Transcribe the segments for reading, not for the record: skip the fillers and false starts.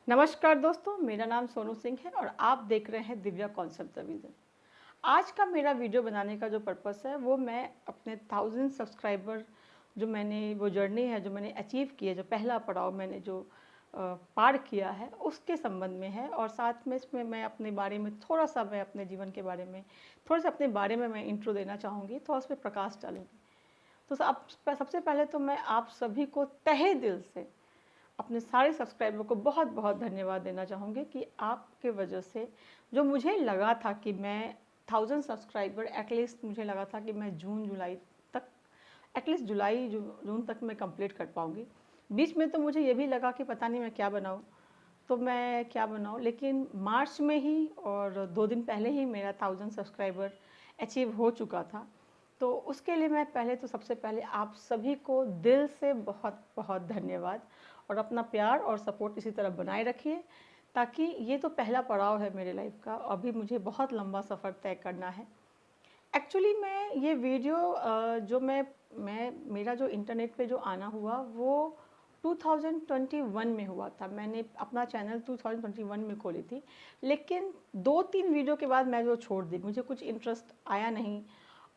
नमस्कार दोस्तों, मेरा नाम सोनू सिंह है और आप देख रहे हैं दिव्या कॉन्सेप्ट विजन। आज का मेरा वीडियो बनाने का जो पर्पस है वो मैं अपने 1000 सब्सक्राइबर जो मैंने वो जर्नी है जो मैंने अचीव की है, जो पहला पड़ाव मैंने जो पार किया है उसके संबंध में है। और साथ में इसमें मैं अपने बारे में थोड़ा सा मैं अपने जीवन के बारे में थोड़ा सा अपने बारे में मैं इंट्रो देना चाहूँगी, थोड़ा उस पर प्रकाश डालूँगी। तो सबसे पहले तो मैं आप सभी को तहे दिल से अपने सारे सब्सक्राइबर को बहुत बहुत धन्यवाद देना चाहूँगी कि आपके वजह से जो मुझे लगा था कि मैं 1000 सब्सक्राइबर एटलीस्ट मुझे लगा था कि मैं जून जुलाई तक एटलीस्ट जून तक मैं कंप्लीट कर पाऊँगी। बीच में तो मुझे ये भी लगा कि पता नहीं मैं क्या बनाऊँ, तो मैं क्या बनाऊँ, लेकिन मार्च में ही और 2 दिन पहले ही मेरा 1000 सब्सक्राइबर अचीव हो चुका था। तो उसके लिए मैं पहले तो सबसे पहले आप सभी को दिल से बहुत बहुत धन्यवाद, और अपना प्यार और सपोर्ट इसी तरह बनाए रखिए, ताकि ये तो पहला पड़ाव है मेरे लाइफ का। अभी मुझे बहुत लंबा सफ़र तय करना है। एक्चुअली मैं ये वीडियो जो मैं मेरा जो इंटरनेट पे जो आना हुआ वो 2021 में हुआ था। मैंने अपना चैनल 2021 में खोली थी, लेकिन 2-3 वीडियो के बाद मैं वो छोड़ दी। मुझे कुछ इंटरेस्ट आया नहीं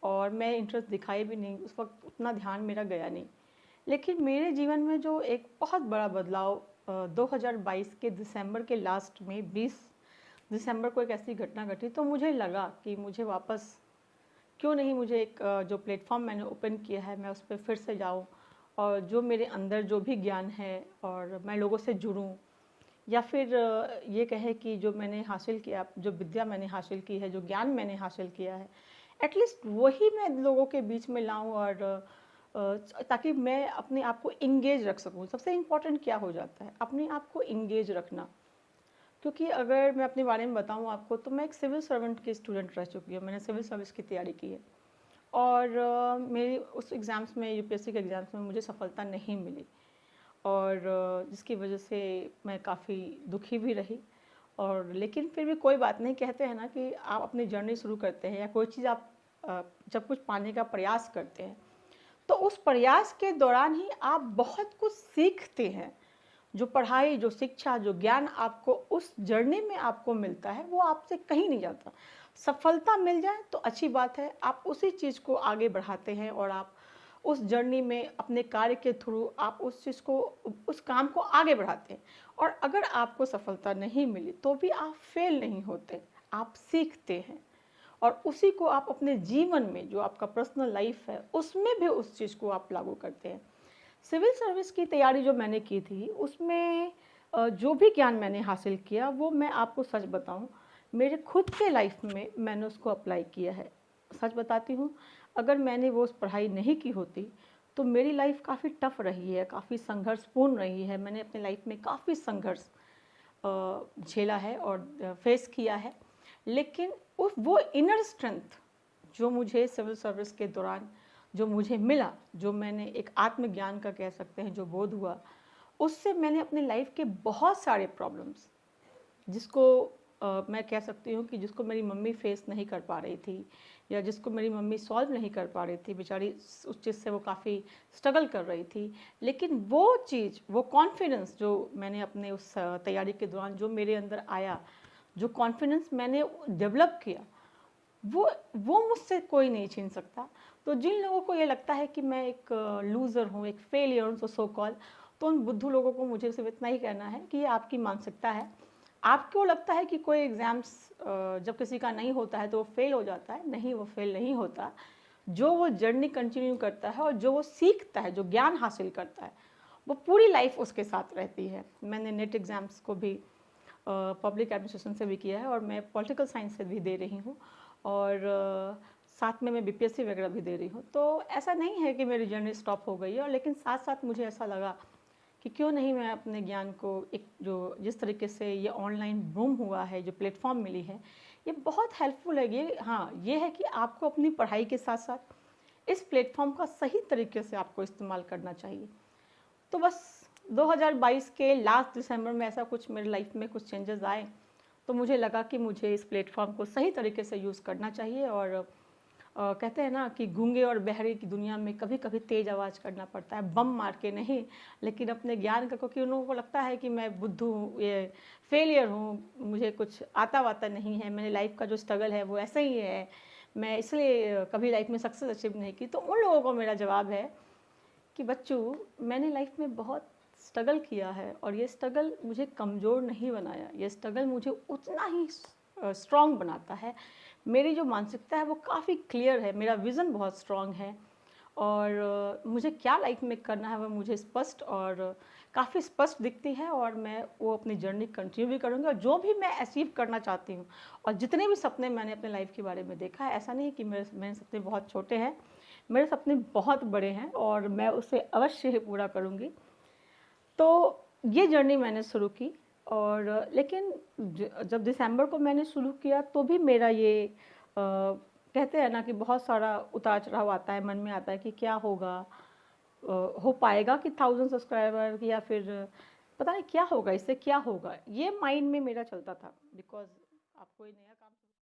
और मैं इंटरेस्ट दिखाई भी नहीं, उस वक्त उतना ध्यान मेरा गया नहीं। लेकिन मेरे जीवन में जो एक बहुत बड़ा बदलाव 2022 के दिसंबर के लास्ट में 20 दिसंबर को एक ऐसी घटना घटी, तो मुझे लगा कि मुझे वापस क्यों नहीं, मुझे एक जो प्लेटफॉर्म मैंने ओपन किया है मैं उस पर फिर से जाऊं, और जो मेरे अंदर जो भी ज्ञान है और मैं लोगों से जुड़ूं, या फिर ये कहे कि जो मैंने हासिल किया, जो विद्या मैंने हासिल की है, जो ज्ञान मैंने हासिल किया है, एटलीस्ट वही मैं लोगों के बीच में लाऊं, और ताकि मैं अपने आप को इंगेज रख सकूं। सबसे इम्पोर्टेंट क्या हो जाता है, अपने आप को इंगेज रखना। क्योंकि अगर मैं अपने बारे में बताऊं आपको, तो मैं एक सिविल सर्वेंट की स्टूडेंट रह चुकी हूँ। मैंने सिविल सर्विस की तैयारी की है और मेरी उस एग्ज़ाम्स में, यूपीएससी के एग्ज़ाम्स में मुझे सफलता नहीं मिली, और जिसकी वजह से मैं काफ़ी दुखी भी रही। और लेकिन फिर भी कोई बात नहीं, कहते हैं ना कि आप अपनी जर्नी शुरू करते हैं या कोई चीज़ आप जब कुछ पाने का प्रयास करते हैं, तो उस प्रयास के दौरान ही आप बहुत कुछ सीखते हैं। जो पढ़ाई, जो शिक्षा, जो ज्ञान आपको उस जर्नी में आपको मिलता है वो आपसे कहीं नहीं जाता। सफलता मिल जाए तो अच्छी बात है, आप उसी चीज़ को आगे बढ़ाते हैं और आप उस जर्नी में अपने कार्य के थ्रू आप उस चीज़ को, उस काम को आगे बढ़ाते हैं। और अगर आपको सफलता नहीं मिली तो भी आप फेल नहीं होते, आप सीखते हैं, और उसी को आप अपने जीवन में, जो आपका पर्सनल लाइफ है उसमें भी उस चीज़ को आप लागू करते हैं। सिविल सर्विस की तैयारी जो मैंने की थी उसमें जो भी ज्ञान मैंने हासिल किया वो मैं आपको सच बताऊं, मेरे खुद के लाइफ में मैंने उसको अप्लाई किया है। सच बताती हूँ, अगर मैंने वो पढ़ाई नहीं की होती तो मेरी लाइफ काफ़ी टफ रही है, काफ़ी संघर्षपूर्ण रही है। मैंने अपने लाइफ में काफ़ी संघर्ष झेला है और फेस किया है। लेकिन उस वो इनर स्ट्रेंथ जो मुझे सिविल सर्विस के दौरान जो मुझे मिला, जो मैंने एक आत्मज्ञान का कह सकते हैं जो बोध हुआ, उससे मैंने अपने लाइफ के बहुत सारे प्रॉब्लम्स, जिसको मैं कह सकती हूँ कि जिसको मेरी मम्मी फेस नहीं कर पा रही थी, या जिसको मेरी मम्मी सॉल्व नहीं कर पा रही थी, बेचारी उस चीज़ से वो काफ़ी स्ट्रगल कर रही थी, लेकिन वो चीज़, वो कॉन्फिडेंस जो मैंने अपने उस तैयारी के दौरान जो मेरे अंदर आया, जो कॉन्फिडेंस मैंने डेवलप किया, वो मुझसे कोई नहीं छीन सकता। तो जिन लोगों को ये लगता है कि मैं एक लूज़र हूँ, एक फेलियर हूँ, सो कॉल, तो उन बुद्धू लोगों को मुझे सिर्फ इतना ही कहना है कि ये आपकी मानसिकता है। आपको लगता है कि कोई एग्ज़ाम्स जब किसी का नहीं होता है तो वो फेल हो जाता है, नहीं, वो फेल नहीं होता। जो वो जर्नी कंटिन्यू करता है और जो वो सीखता है, जो ज्ञान हासिल करता है, वो पूरी लाइफ उसके साथ रहती है। मैंने नेट एग्ज़ाम्स को भी पब्लिक एडमिनिस्ट्रेशन से भी किया है और मैं पॉलिटिकल साइंस से भी दे रही हूँ, और साथ में मैं बीपीएससी वगैरह भी दे रही हूँ। तो ऐसा नहीं है कि मेरी जर्नी स्टॉप हो गई है, और लेकिन साथ साथ मुझे ऐसा लगा कि क्यों नहीं मैं अपने ज्ञान को, एक जो जिस तरीके से ये ऑनलाइन बूम हुआ है, जो प्लेटफॉर्म मिली है, ये बहुत हेल्पफुल है। ये, हाँ, ये है कि आपको अपनी पढ़ाई के साथ साथ इस प्लेटफॉर्म का सही तरीके से आपको इस्तेमाल करना चाहिए। तो बस 2022 के लास्ट दिसंबर में ऐसा कुछ मेरी लाइफ में कुछ चेंजेस आए, तो मुझे लगा कि मुझे इस प्लेटफॉर्म को सही तरीके से यूज़ करना चाहिए, और कहते हैं ना कि गूंगे और बहरे की दुनिया में कभी कभी तेज़ आवाज़ करना पड़ता है, बम मार के नहीं, लेकिन अपने ज्ञान का, क्योंकि उन लोगों को लगता है कि मैं बुद्धू हूँ, ये फेलियर हूँ, मुझे कुछ आता वाता नहीं है, मेरी लाइफ का जो स्ट्रगल है वो ऐसा ही है, मैं इसलिए कभी लाइफ में सक्सेस अचीव नहीं की। तो उन लोगों को मेरा जवाब है कि बच्चों, मैंने लाइफ में बहुत स्ट्रगल किया है और ये स्ट्रगल मुझे कमज़ोर नहीं बनाया, ये स्ट्रगल मुझे उतना ही स्ट्रॉन्ग बनाता है। मेरी जो मानसिकता है वो काफ़ी क्लियर है, मेरा विज़न बहुत स्ट्रॉन्ग है और मुझे क्या लाइफ में करना है वो मुझे स्पष्ट और काफ़ी स्पष्ट दिखती है, और मैं वो अपनी जर्नी कंटिन्यू भी करूँगी। और जो भी मैं अचीव करना चाहती हूँ और जितने भी सपने मैंने अपने लाइफ के बारे में देखा है, ऐसा नहीं कि मेरे सपने बहुत छोटे हैं, मेरे सपने बहुत बड़े हैं और मैं उसे अवश्य ही पूरा करूँगी। तो ये जर्नी मैंने शुरू की, और लेकिन जब दिसंबर को मैंने शुरू किया तो भी मेरा ये कहते हैं ना कि बहुत सारा उतार चढ़ाव आता है, मन में आता है कि क्या होगा, हो पाएगा कि 1000 सब्सक्राइबर, या फिर पता नहीं क्या होगा, इससे क्या होगा, ये माइंड में मेरा चलता था। बिकॉज आप कोई नया काम